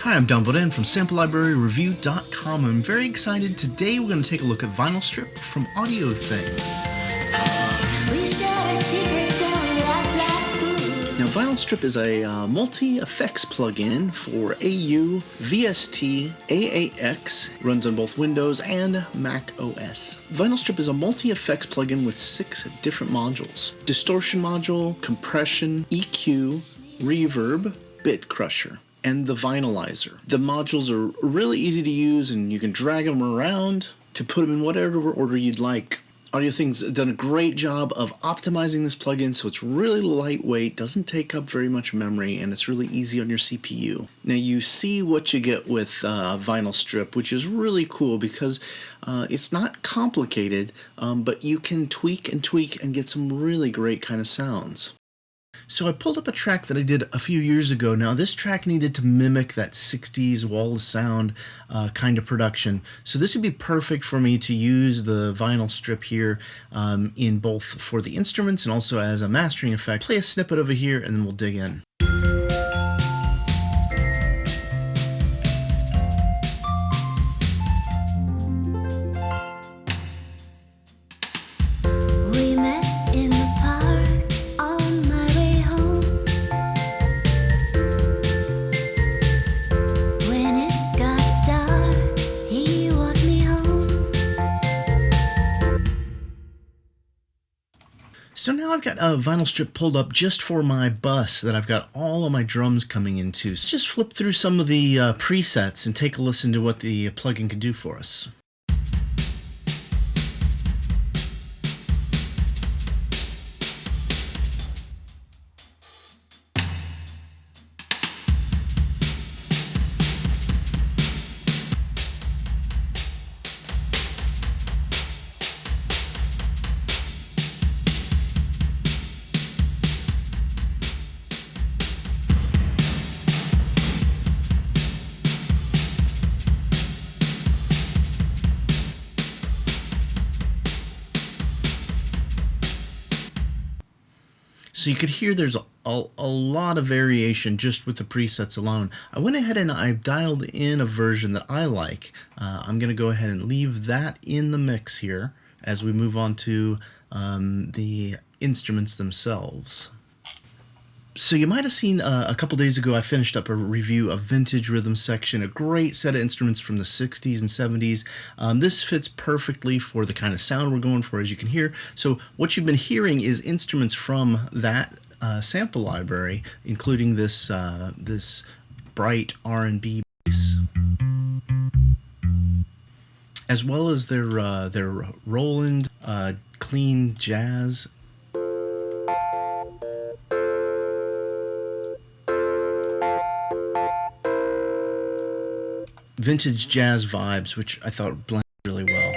Hi, I'm Don Boden from SampleLibraryReview.com. I'm very excited. Today we're going to take a look at Vinyl Strip from AudioThing. Now, Vinyl Strip is a multi-effects plugin for AU, VST, AAX, runs on both Windows and Mac OS. Vinyl Strip is a multi-effects plugin with 6 different modules: Distortion module, Compression, EQ, Reverb, Bit Crusher, and the Vinylizer. The modules are really easy to use, and you can drag them around to put them in whatever order you'd like. AudioThing's done a great job of optimizing this plugin so it's really lightweight, doesn't take up very much memory, and it's really easy on your CPU. Now you see what you get with Vinyl Strip, which is really cool because it's not complicated, but you can tweak and get some really great kind of sounds. So I pulled up a track that I did a few years ago. Now this track needed to mimic that 60s wall of sound kind of production. So this would be perfect for me to use the Vinyl Strip here in both for the instruments and also as a mastering effect. Play a snippet over here and then we'll dig in. So now I've got a Vinyl Strip pulled up just for my bus that I've got all of my drums coming into. So just flip through some of the presets and take a listen to what the plugin can do for us. So you could hear there's a lot of variation just with the presets alone. I went ahead and I dialed in a version that I like. I'm going to go ahead and leave that in the mix here as we move on to the instruments themselves. So you might have seen a couple days ago I finished up a review of Vintage Rhythm Section, a great set of instruments from the 60s and 70s. This fits perfectly for the kind of sound we're going for, as you can hear. So what you've been hearing is instruments from that sample library, including this this bright R&B bass, as well as their Roland clean jazz. Vintage jazz vibes, which I thought blended really well.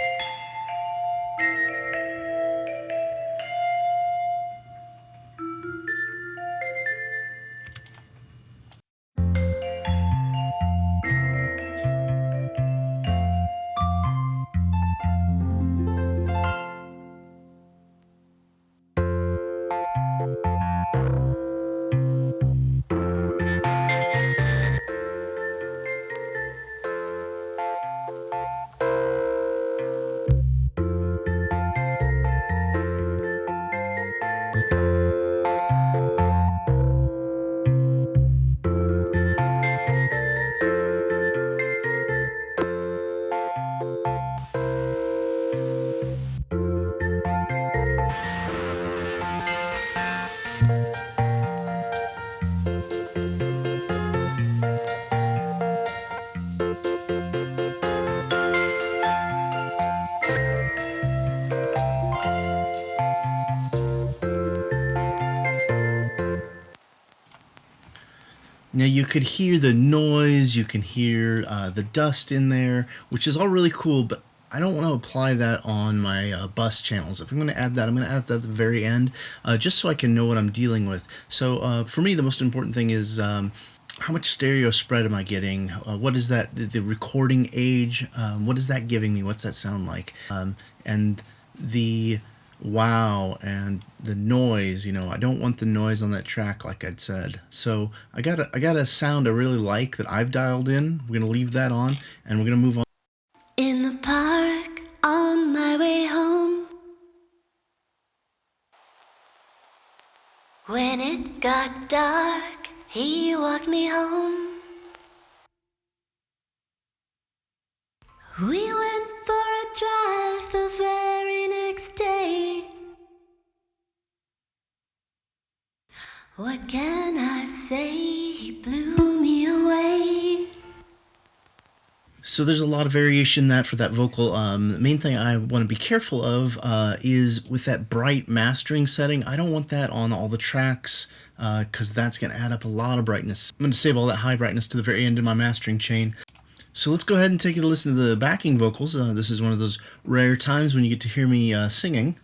Now you could hear the noise, you can hear the dust in there, which is all really cool, but I don't want to apply that on my bus channels. If I'm going to add that, I'm going to add that at the very end, just so I can know what I'm dealing with. So for me, the most important thing is how much stereo spread am I getting? What is that, the recording age, what is that giving me? What's that sound like? And the wow and the noise. I don't want the noise on that track, like I'd said. So I got a sound I really like that I've dialed in. We're gonna leave that on, and we're gonna move on. In the park on my way home, when it got dark, he walked me home. We went for a drive the very next day. What can I say? He blew me away. So there's a lot of variation in that for that vocal. The main thing I want to be careful of is with that bright mastering setting. I don't want that on all the tracks because that's going to add up a lot of brightness. I'm going to save all that high brightness to the very end of my mastering chain. So let's go ahead and take a listen to the backing vocals. This is one of those rare times when you get to hear me singing.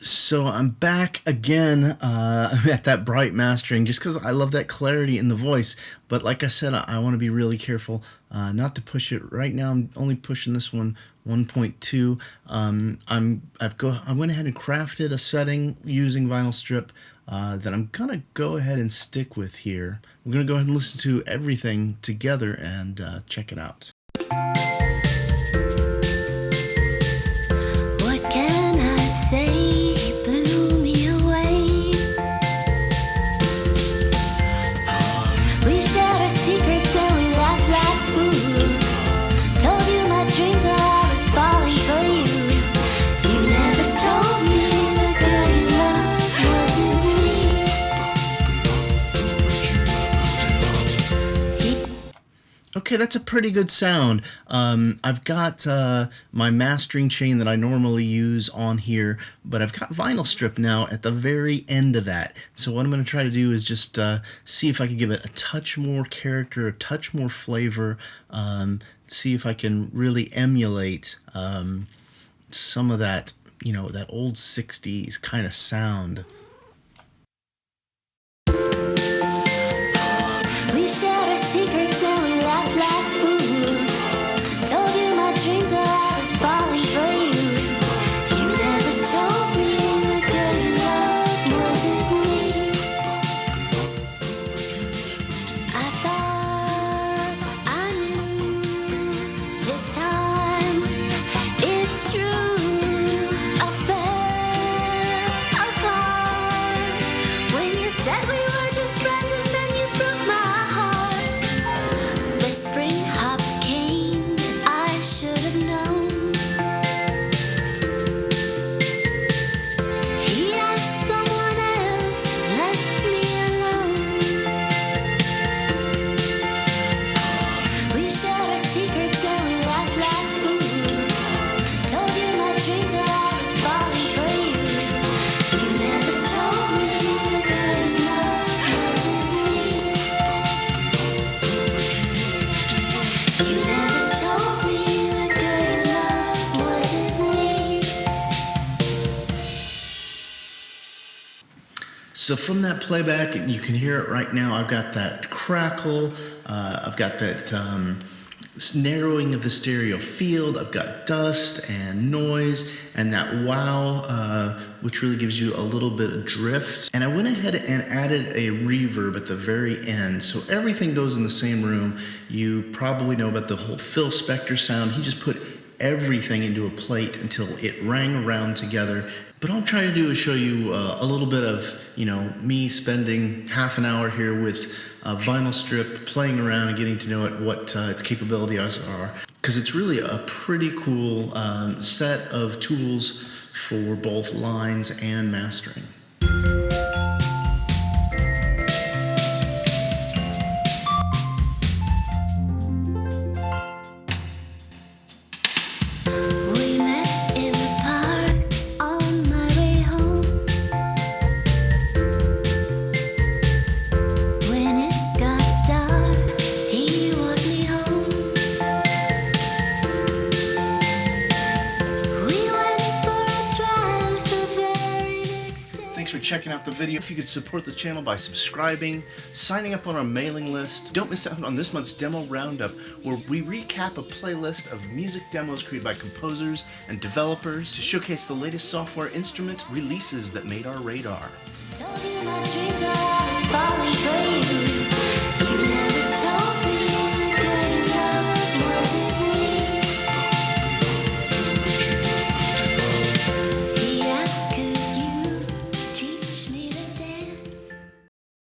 So I'm back again at that bright mastering just because I love that clarity in the voice. But like I said, I want to be really careful not to push it. Right now I'm only pushing this one 1.2. I went ahead and crafted a setting using Vinyl Strip that I'm gonna go ahead and stick with here. We're gonna go ahead and listen to everything together and check it out. What can I say? He blew me away. We shared our secrets and we laughed like fools. Told you my dreams are always falling for you. You never told me the girl you loved wasn't me. Okay, that's a pretty good sound. I've got my mastering chain that I normally use on here, but I've got Vinyl Strip now at the very end of that. So what I'm going to try to do is just see if I can give it a touch more character, a touch more flavor, see if I can really emulate some of that, that old 60s kind of sound. We shared our secrets and we laughed like fools. Told you my dreams are always falling for you. You never told me the girl you loved wasn't me. I thought I knew this time. It's true. I fell apart when you said we were just friends and then you broke my heart. The spring hop came and I should have known. He asked someone else, left me alone. We shared our secrets and we laughed like fools. Told you my dreams are always falling for you. You never told me the girl you loved wasn't me. You never told me the girl you loved wasn't me. So from that playback, you can hear it right now. I've got that crackle. I've got that narrowing of the stereo field. I've got dust and noise and that wow, which really gives you a little bit of drift. And I went ahead and added a reverb at the very end. So everything goes in the same room. You probably know about the whole Phil Spector sound. He just put everything into a plate until it rang around together. But all I'm trying to do is show you a little bit of, me spending half an hour here with Vinyl Strip, playing around and getting to know it, what its capabilities are. Because it's really a pretty cool set of tools for both lines and mastering. checking out the video. If you could support the channel by subscribing, signing up on our mailing list. Don't miss out on this month's Demo Roundup, where we recap a playlist of music demos created by composers and developers to showcase the latest software instrument releases that made our radar. Told you my dreams are always falling for you. You never told